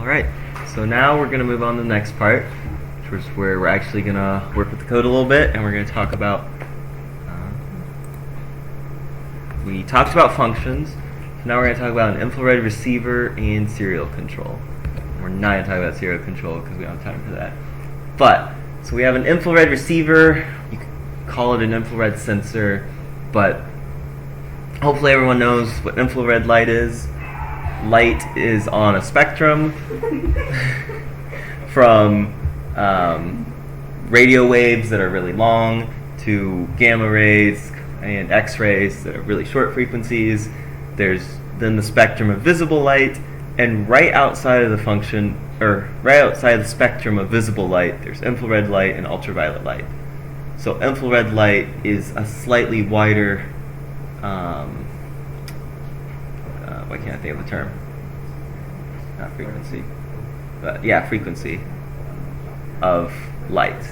Alright, so now we're going to move on to the next part, which is where we're actually going to work with the code a little bit, and we're going to talk about, we talked about functions, so now we're going to talk about an infrared receiver and serial control. We're not going to talk about serial control because we don't have time for that. But, so we have an infrared receiver, you could call it an infrared sensor, but hopefully everyone knows what infrared light is. Light is on a spectrum from radio waves that are really long to gamma rays and X-rays that are really short frequencies. There's then the spectrum of visible light, and right outside of the function, or right outside of the spectrum of visible light, there's infrared light and ultraviolet light. So infrared light is a slightly wider why can't I think of the term? Not frequency. But yeah, frequency of light.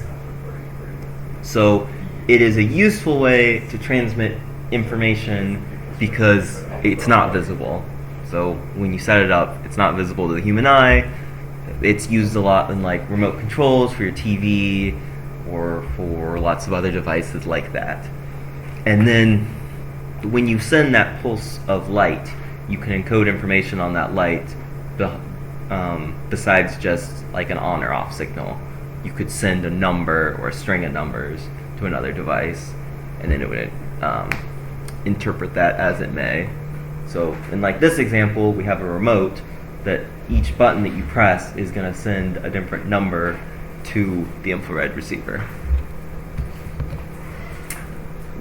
So it is a useful way to transmit information because it's not visible. So when you set it up, it's not visible to the human eye. It's used a lot in like remote controls for your TV or for lots of other devices like that. And then when you send that pulse of light, you can encode information on that light besides just like an on or off signal. You could send a number or a string of numbers to another device, and then it would interpret that as it may. So in like this example, we have a remote that each button that you press is going to send a different number to the infrared receiver.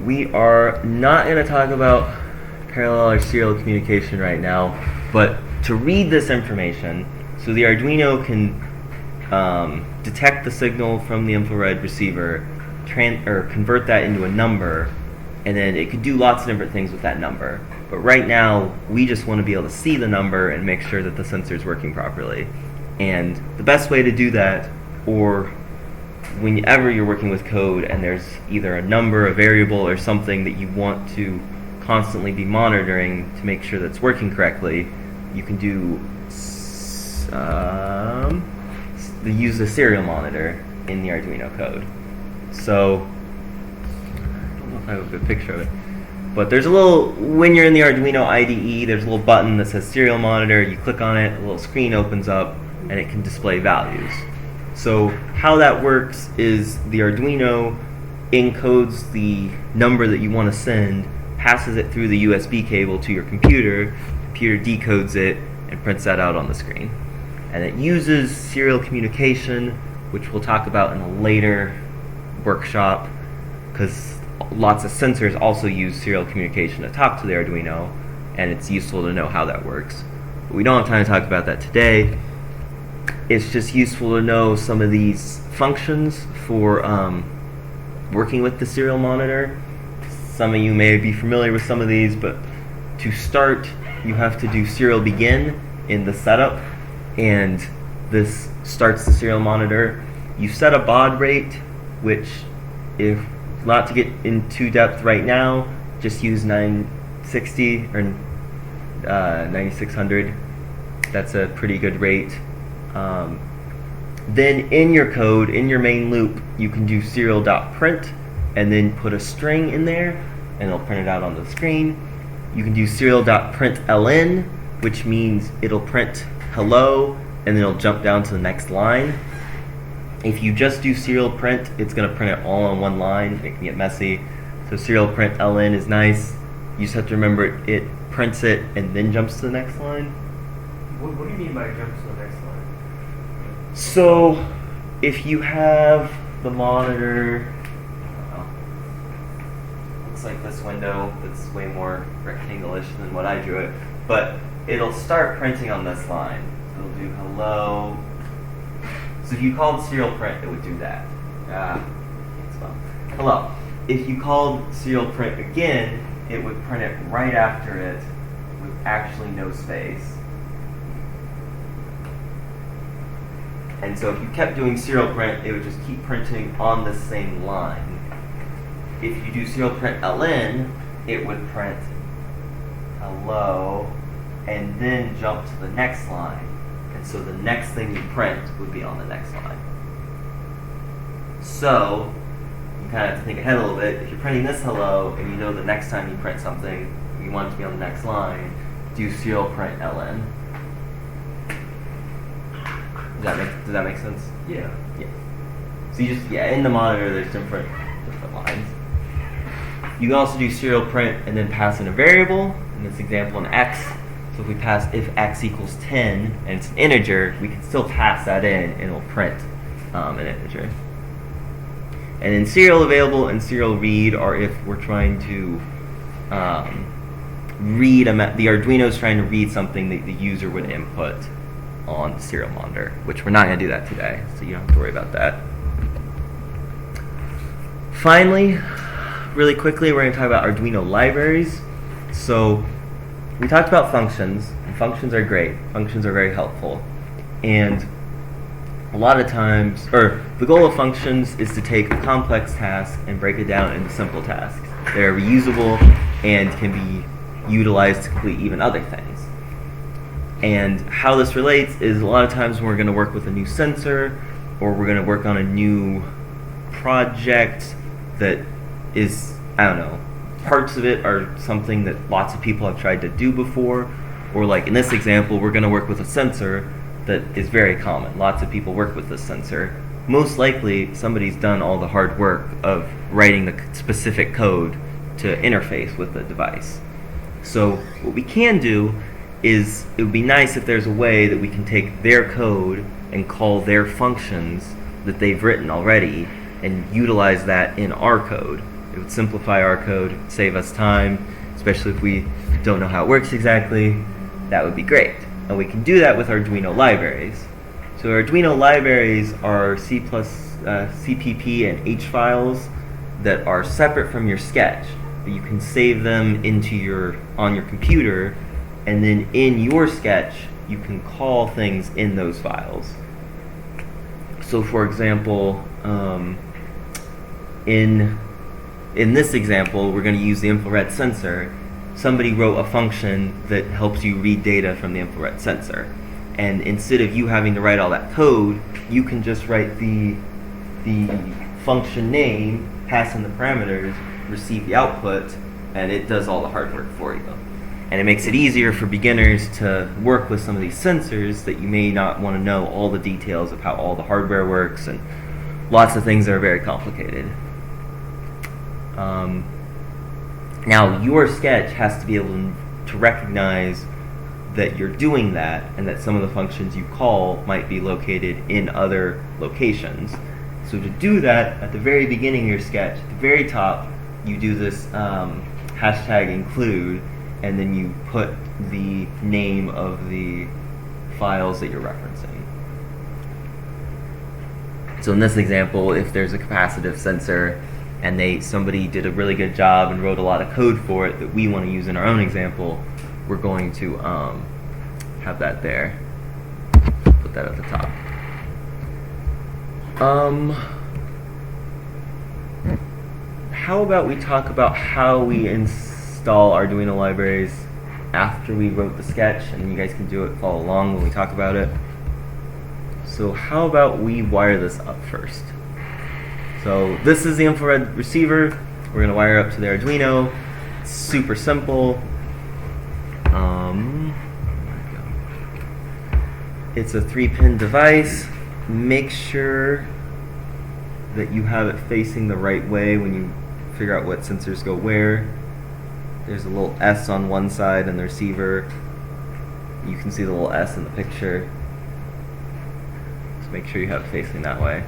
We are not going to talk about parallel or serial communication right now, but to read this information, so the Arduino can detect the signal from the infrared receiver, convert that into a number, and then it could do lots of different things with that number. But right now, we just want to be able to see the number and make sure that the sensor is working properly. And the best way to do that, or whenever you're working with code and there's either a number, a variable, or something that you want to constantly be monitoring to make sure that it's working correctly, you can use the serial monitor in the Arduino code. So, I don't know if I have a good picture of it, but there's a little, when you're in the Arduino IDE, there's a little button that says serial monitor. You click on it, a little screen opens up, and it can display values. So how that works is the Arduino encodes the number that you want to send, passes it through the USB cable to your computer decodes it, and prints that out on the screen. And it uses serial communication, which we'll talk about in a later workshop, because lots of sensors also use serial communication to talk to the Arduino, and it's useful to know how that works. But we don't have time to talk about that today. It's just useful to know some of these functions for working with the serial monitor. Some of you may be familiar with some of these, but to start, you have to do serial begin in the setup, and this starts the serial monitor. You set a baud rate, which, if not to get into depth right now, just use 960 or 9600. That's a pretty good rate. Then in your code, in your main loop, you can do serial.print and then put a string in there, and it'll print it out on the screen. You can do serial.println, which means it'll print hello, and then it'll jump down to the next line. If you just do serial print, it's going to print it all on one line. It can get messy. So serial println is nice. You just have to remember it prints it and then jumps to the next line. What do you mean by jumps to the next line? So if you have the monitor, looks like this window, that's way more rectangle-ish than what I drew it, but it'll start printing on this line. So it'll do hello. So if you called serial print, it would do that. Hello. If you called serial print again, it would print it right after it with actually no space. And so if you kept doing serial print, it would just keep printing on the same line. If you do serial println, it would print hello and then jump to the next line. and so the next thing you print would be on the next line. So you kind of have to think ahead a little bit. If you're printing this hello, and you know the next time you print something, you want it to be on the next line, do serial print ln. Does that make sense? Yeah. Yeah. So you just, in the monitor there's different lines. You can also do serial print and then pass in a variable. In this example, an x. So if we pass if x equals 10 and it's an integer, we can still pass that in and it'll print an integer. And then serial available and serial read are if we're trying to read the Arduino is trying to read something that the user would input on the serial monitor, which we're not going to do that today, so you don't have to worry about that. Finally, really quickly, we're going to talk about Arduino libraries. So we talked about functions, and functions are great. Functions are very helpful. And a lot of times, the goal of functions is to take a complex task and break it down into simple tasks. They're reusable and can be utilized to complete even other things. And how this relates is a lot of times when we're going to work with a new sensor, or we're going to work on a new project that is, I don't know, parts of it are something that lots of people have tried to do before, or like in this example, we're going to work with a sensor that is very common. Lots of people work with this sensor. Most likely, somebody's done all the hard work of writing the specific code to interface with the device. So what we can do is, it would be nice if there's a way that we can take their code and call their functions that they've written already and utilize that in our code. It would simplify our code, save us time, especially if we don't know how it works exactly. That would be great. And we can do that with Arduino libraries. So Arduino libraries are CPP and H files that are separate from your sketch. But you can save them on your computer, and then in your sketch you can call things in those files. So for example, in this example, we're going to use the infrared sensor. Somebody wrote a function that helps you read data from the infrared sensor. And instead of you having to write all that code, you can just write the function name, pass in the parameters, receive the output, and it does all the hard work for you. And it makes it easier for beginners to work with some of these sensors that you may not want to know all the details of how all the hardware works, and lots of things that are very complicated. Now, your sketch has to be able to recognize that you're doing that, and that some of the functions you call might be located in other locations. So to do that, at the very beginning of your sketch, at the very top, you do this hashtag include, and then you put the name of the files that you're referencing. So in this example, if there's a capacitive sensor and somebody did a really good job and wrote a lot of code for it that we want to use in our own example, we're going to have that there. Put that at the top. How about we talk about how we install Arduino libraries after we wrote the sketch, and you guys can follow along when we talk about it. So how about we wire this up first? So this is the infrared receiver. We're going to wire up to the Arduino. It's super simple. It's a 3-pin device. Make sure that you have it facing the right way when you figure out what sensors go where. There's a little S on one side in the receiver. You can see the little S in the picture. So make sure you have it facing that way.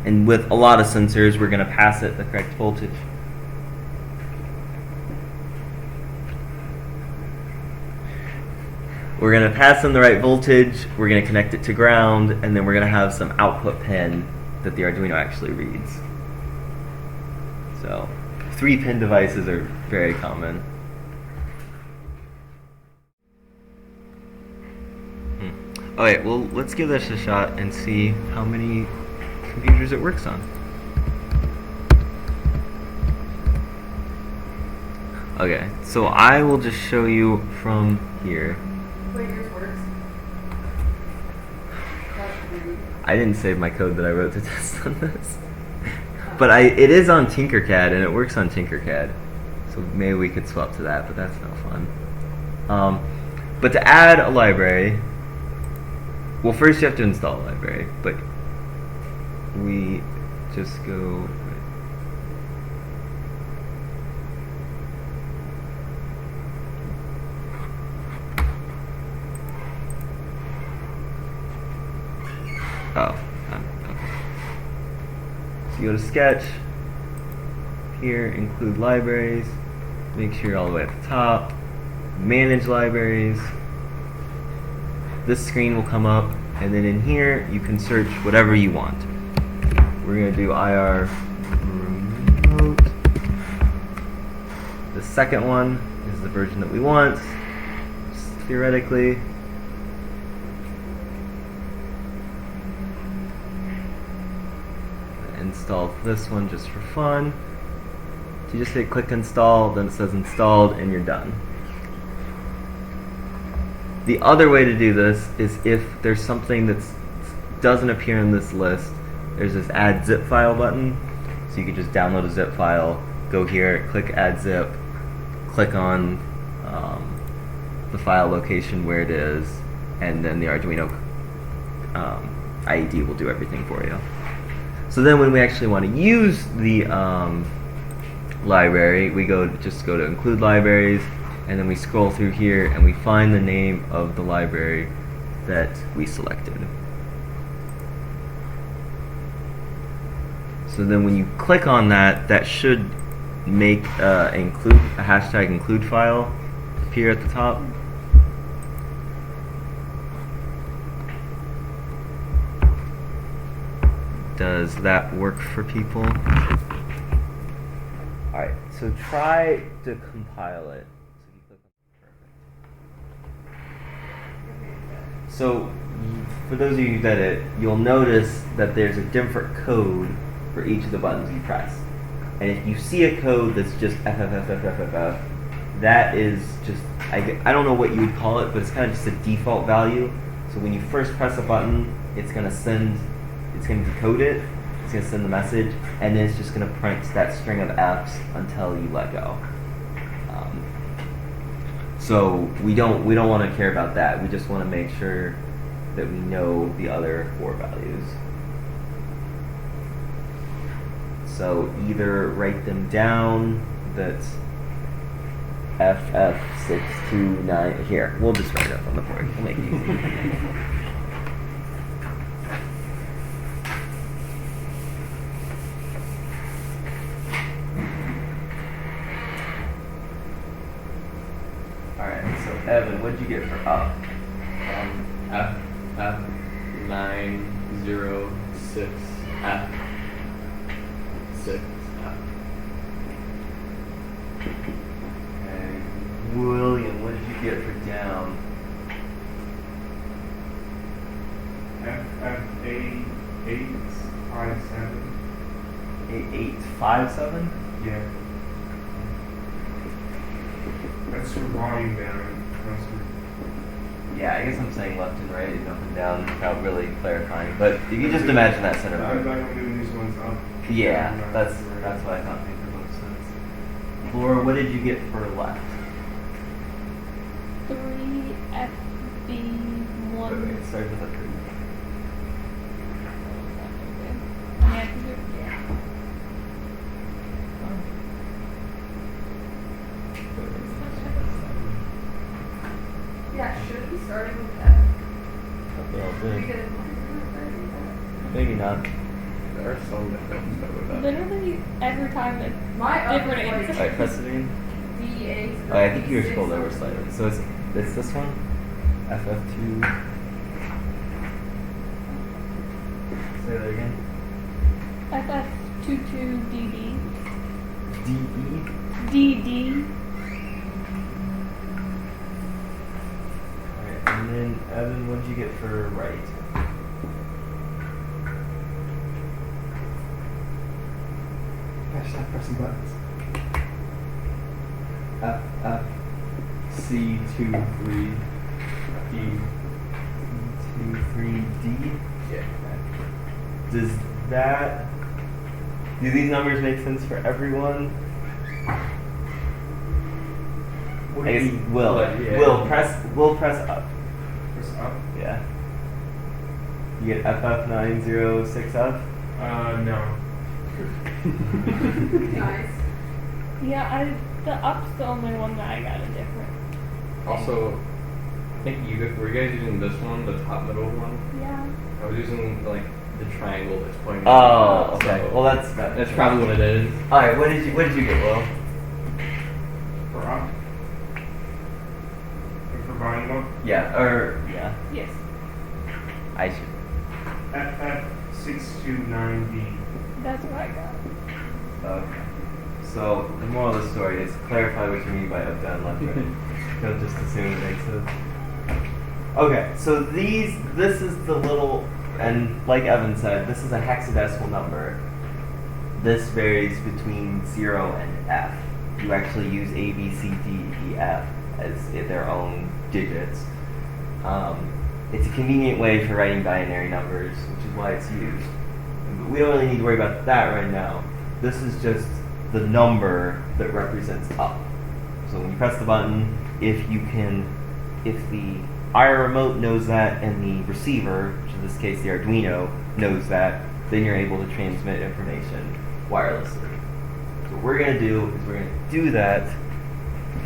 And with a lot of sensors, we're going to pass it the correct voltage. We're going to pass them the right voltage, we're going to connect it to ground, and then we're going to have some output pin that the Arduino actually reads. So 3-pin devices are very common. Okay, well, let's give this a shot and see how many computers it works on. Okay, so I will just show you from here. Wait, yours works? That's rude. I didn't save my code that I wrote to test on this. But it is on Tinkercad, and it works on Tinkercad. So maybe we could swap to that, but that's no fun. But to add a library, well, first you have to install a library, but we just go... Oh, okay. So you go to Sketch, here, include libraries, make sure you're all the way at the top, manage libraries. This screen will come up, and then in here you can search whatever you want. We're going to do IR remote. The second one is the version that we want, just theoretically. Install this one just for fun. So you just hit click install, then it says installed, and you're done. The other way to do this is if there's something that doesn't appear in this list, there's this add zip file button. So you can just download a zip file, go here, click add zip, click on the file location where it is, and then the Arduino IED will do everything for you. So then when we actually want to use the library, we just go to include libraries, and then we scroll through here and we find the name of the library that we selected. So then when you click on that, that should make a hashtag include file appear at the top. Does that work for people? Alright, so try to compile it. So for those of you who did it, you'll notice that there's a different code for each of the buttons you press. And if you see a code that's just FFFFFFF, that is just, I don't know what you would call it, but it's kind of just a default value. So when you first press a button, it's going to decode it, it's going to send the message, and then it's just going to print that string of F's until you let go. So we don't want to care about that. We just want to make sure that we know the other 4 values. So either write them down, that's FF629, here, we'll just write it up on the board, we'll make it easy. Evan, what'd you get for up? F906F. 6F. And William, what did you get for down? FF8857. 8857? Yeah. That's for volume down. Yeah, I guess I'm saying left and right and up and down without really clarifying. But if you just imagine that center I'm point. doing these ones up. Yeah, that's what I thought made the most sense. Laura, what did you get for left? 3FB1. Wait, start with a 3. Yeah, should we starting with F? They're all good. Because Maybe not. There are some that don't start with that. Literally every time it's my different up answers. Alright, press it again. DA. Oh, I think you were scrolled over slightly. So it's this one? FF2. Say that again. FF22DD. DE? DD. Alright, and then Evan, what did you get for right? Gosh, stop pressing buttons. C23 D. 2, 3D. Yeah. Does that? Do these numbers make sense for everyone? What I do guess you- Will. what, yeah. Will press up. Press up? Yeah. You get FF906F. No. Nice. Yeah, the up's the only one that I got a different. Also, I think were you guys using this one, the top middle one? Yeah. I was using like the triangle that's pointing. Oh, okay. So Well, that's that's probably what it is. All right. What did you get, Will? For up. For volume up. Yeah. Or yeah. Yes. I should. FF629D. That's what I got. Okay. So the moral of the story is clarify what you mean by up, down, left, right. Don't just assume it makes sense. Okay, so this is the little, and like Evan said, this is a hexadecimal number. This varies between 0 and F. You actually use A, B, C, D, E, F as their own digits. It's a convenient way for writing binary numbers, which is why it's used. But we don't really need to worry about that right now. This is just the number that represents up. So when you press the button, if the IR remote knows that and the receiver, which in this case the Arduino, knows that, then you're able to transmit information wirelessly. So what we're going to do is we're going to do that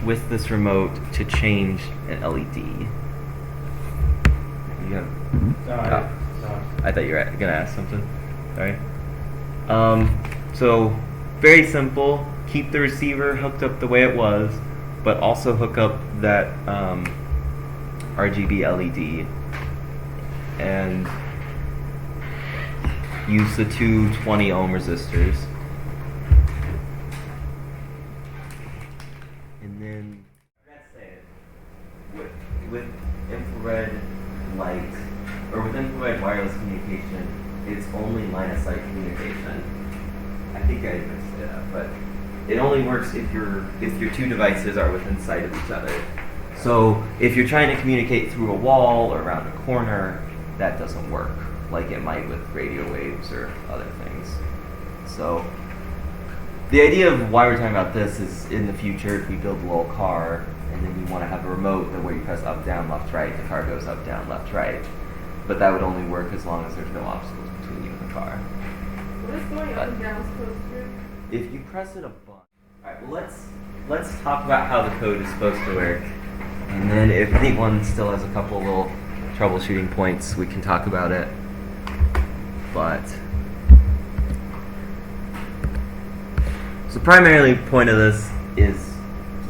with this remote to change an LED. You have, I thought you were going to ask something. Sorry. So very simple. Keep the receiver hooked up the way it was, but also hook up that RGB LED and use the two 20 ohm resistors. And then with infrared light or with infrared wireless communication, it's only line of sight communication. I think I even said that, but it only works if your two devices are within sight of each other. So if you're trying to communicate through a wall or around a corner, that doesn't work like it might with radio waves or other things. So the idea of why we're talking about this is in the future, if we build a little car and then you want to have a remote that where you press up, down, left, right, the car goes up, down, left, right. But that would only work as long as there's no obstacles between you and the car. What is going up and down supposed to do? If you press it a button. Alright, well let's talk about how the code is supposed to work. And then if anyone still has a couple little troubleshooting points, we can talk about it. But so primarily point of this is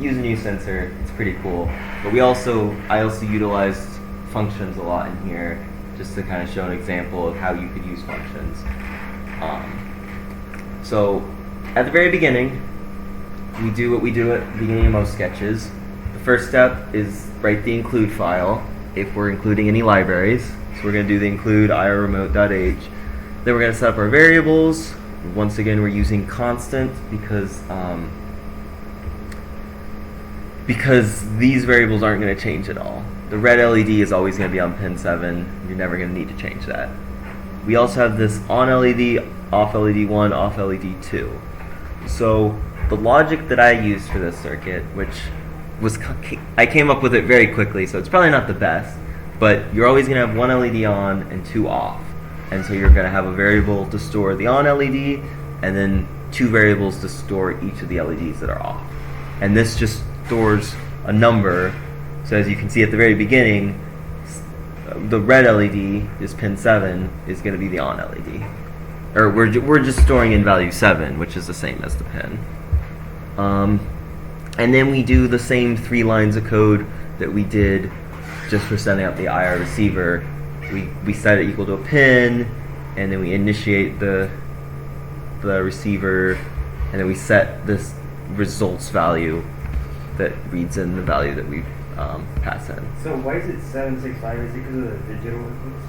use a new sensor. It's pretty cool. But I also utilized functions a lot in here just to kind of show an example of how you could use functions. So at the very beginning, we do what we do at the beginning of most sketches. The first step is write the include file if we're including any libraries. So we're going to do the include irremote.h. Then we're going to set up our variables. Once again, we're using constant because these variables aren't going to change at all. The red LED is always going to be on pin 7. You're never going to need to change that. We also have this on LED, off LED 1, off LED 2. So the logic that I used for this circuit, which I came up with it very quickly, so it's probably not the best, but you're always going to have one LED on and two off. And so you're going to have a variable to store the on LED and then two variables to store each of the LEDs that are off. And this just stores a number. So as you can see at the very beginning, the red LED is pin 7 is going to be the on LED. Or we're just storing in value 7, which is the same as the pin. And then we do the same 3 lines of code that we did just for setting up the IR receiver. We set it equal to a pin, and then we initiate the receiver, and then we set this results value that reads in the value that we pass in. So why is it 765? Is it because of the digital inputs?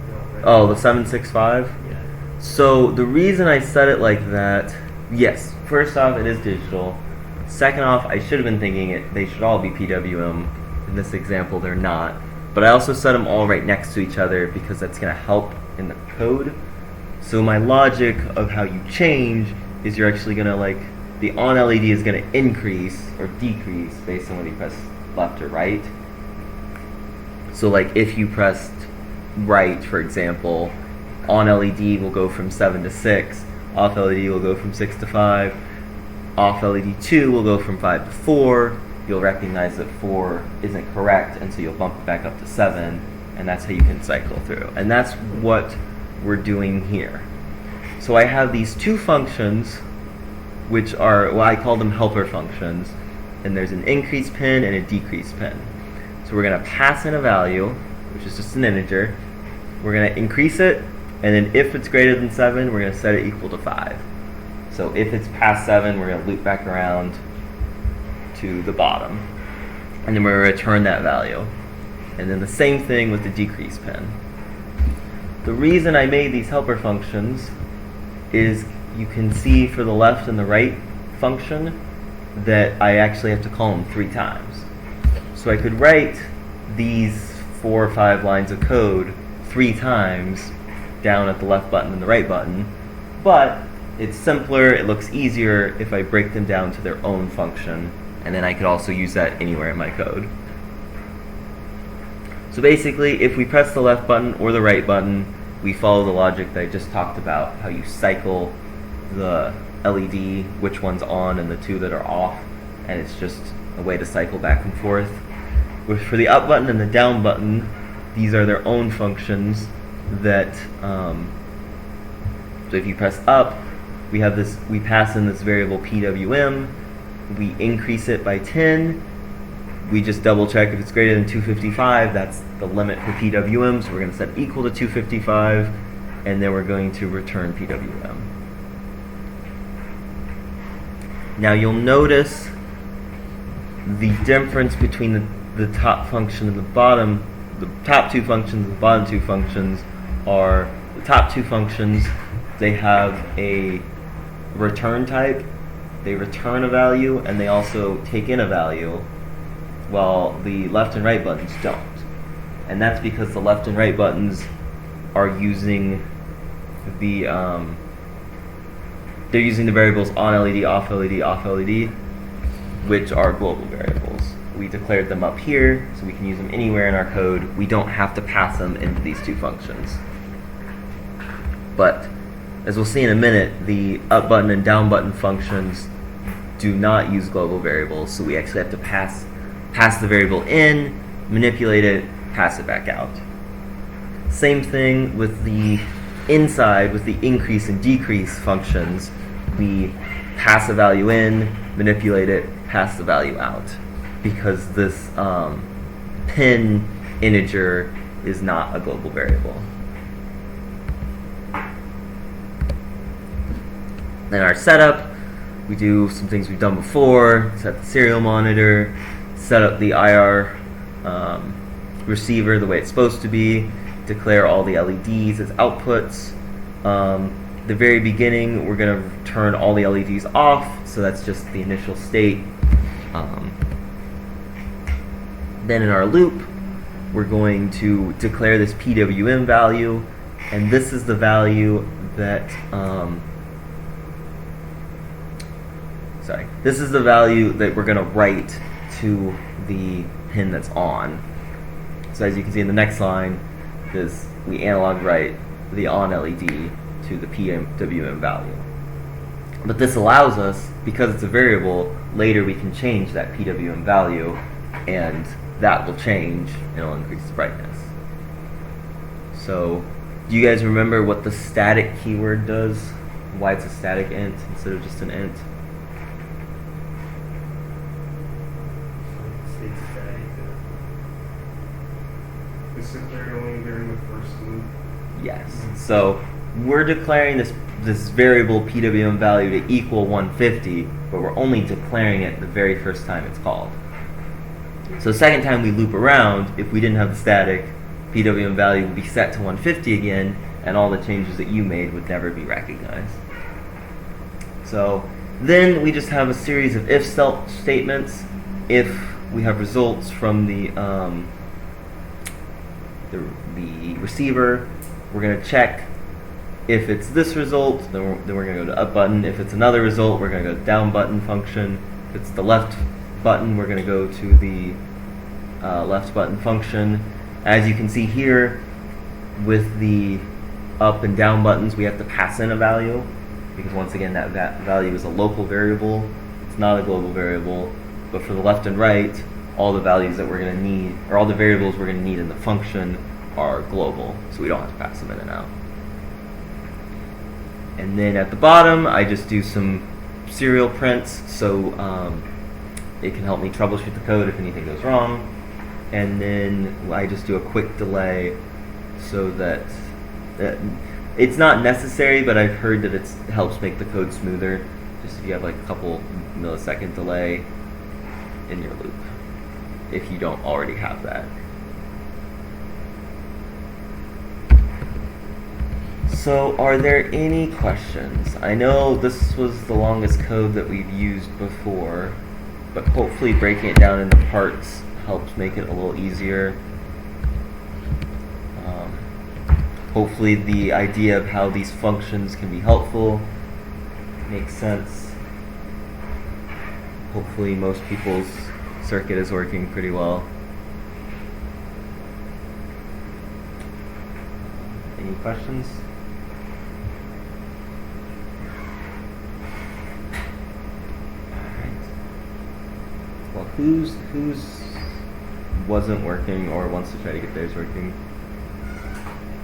No, right? Oh, the 765? Yeah. So the reason I set it like that Yes, first off, it is digital. Second off, I should have been thinking they should all be PWM. In this example, they're not. But I also set them all right next to each other because that's going to help in the code. So my logic of how you change is you're actually going to, like, the on LED is going to increase or decrease based on when you press left or right. So like if you pressed right, for example, on LED will go from 7 to 6, off LED will go from 6 to 5, off LED 2 will go from 5 to 4. You'll recognize that 4 isn't correct, and so you'll bump it back up to 7, and that's how you can cycle through. And that's what we're doing here. So I have these two functions, which are, well, I call them helper functions, and there's an increase pin and a decrease pin. So we're going to pass in a value, which is just an integer. We're going to increase it, and then if it's greater than 7, we're going to set it equal to 5. So if it's past 7, we're going to loop back around to the bottom, and then we're going to return that value. And then the same thing with the decrease pin. The reason I made these helper functions is you can see for the left and the right function that I actually have to call them 3 times. So I could write these 4 or 5 lines of code 3 times down at the left button and the right button, but it's simpler, it looks easier if I break them down to their own function, and then I could also use that anywhere in my code. So basically, if we press the left button or the right button, we follow the logic that I just talked about, how you cycle the LED, which one's on and the 2 that are off, and it's just a way to cycle back and forth. For the up button and the down button, these are their own functions that, so if you press up, we have this, we pass in this variable PWM, we increase it by 10, we just double check if it's greater than 255, that's the limit for PWM, so we're going to set equal to 255, and then we're going to return PWM. Now you'll notice the difference between the top function and the bottom, the top 2 functions and the bottom 2 functions are, the top 2 functions, they have a return type, they return a value, and they also take in a value, while the left and right buttons don't. And that's because the left and right buttons are using the, they're using the variables on LED, off LED, off LED, which are global variables. We declared them up here, so we can use them anywhere in our code. We don't have to pass them into these 2 functions. But, as we'll see in a minute, the up button and down button functions do not use global variables, so we actually have to pass the variable in, manipulate it, pass it back out. Same thing with the inside, with the increase and decrease functions. We pass a value in, manipulate it, pass the value out, because this pin integer is not a global variable. Then our setup, we do some things we've done before, set the serial monitor, set up the IR receiver the way it's supposed to be, declare all the LEDs as outputs. The very beginning, we're going to turn all the LEDs off, so that's just the initial state. Then in our loop, we're going to declare this PWM value, and this is the value that, this is the value that we're going to write to the pin that's on. So as you can see in the next line, we analog write the on LED to the PWM value. But this allows us, because it's a variable, later we can change that PWM value, and that will change, and it'll increase the brightness. So, do you guys remember what the static keyword does? Why it's a static int instead of just an int? It's static. It's declared only during the first loop. Yes. So we're declaring this variable PWM value to equal 150, but we're only declaring it the very first time it's called. So the second time we loop around, if we didn't have the static, PWM value would be set to 150 again, and all the changes that you made would never be recognized. So then we just have a series of if statements. If we have results from the receiver, we're going to check. If it's this result, then we're going to go to up button. If it's another result, we're going to go down button function. If it's the left button, we're going to go to the left button function. As you can see here, with the up and down buttons, we have to pass in a value, because once again, that value is a local variable. It's not a global variable. But for the left and right, all the values that we're going to need, or all the variables we're going to need in the function are global, so we don't have to pass them in and out. And then at the bottom, I just do some serial prints, so it can help me troubleshoot the code if anything goes wrong. And then I just do a quick delay so that it's not necessary, but I've heard that it helps make the code smoother, just if you have like a couple millisecond delay in your loop, if you don't already have that. So are there any questions? I know this was the longest code that we've used before, but hopefully breaking it down into parts helps make it a little easier. Hopefully the idea of how these functions can be helpful makes sense. Hopefully most people's circuit is working pretty well. Any questions? Well, whose wasn't working or wants to try to get theirs working?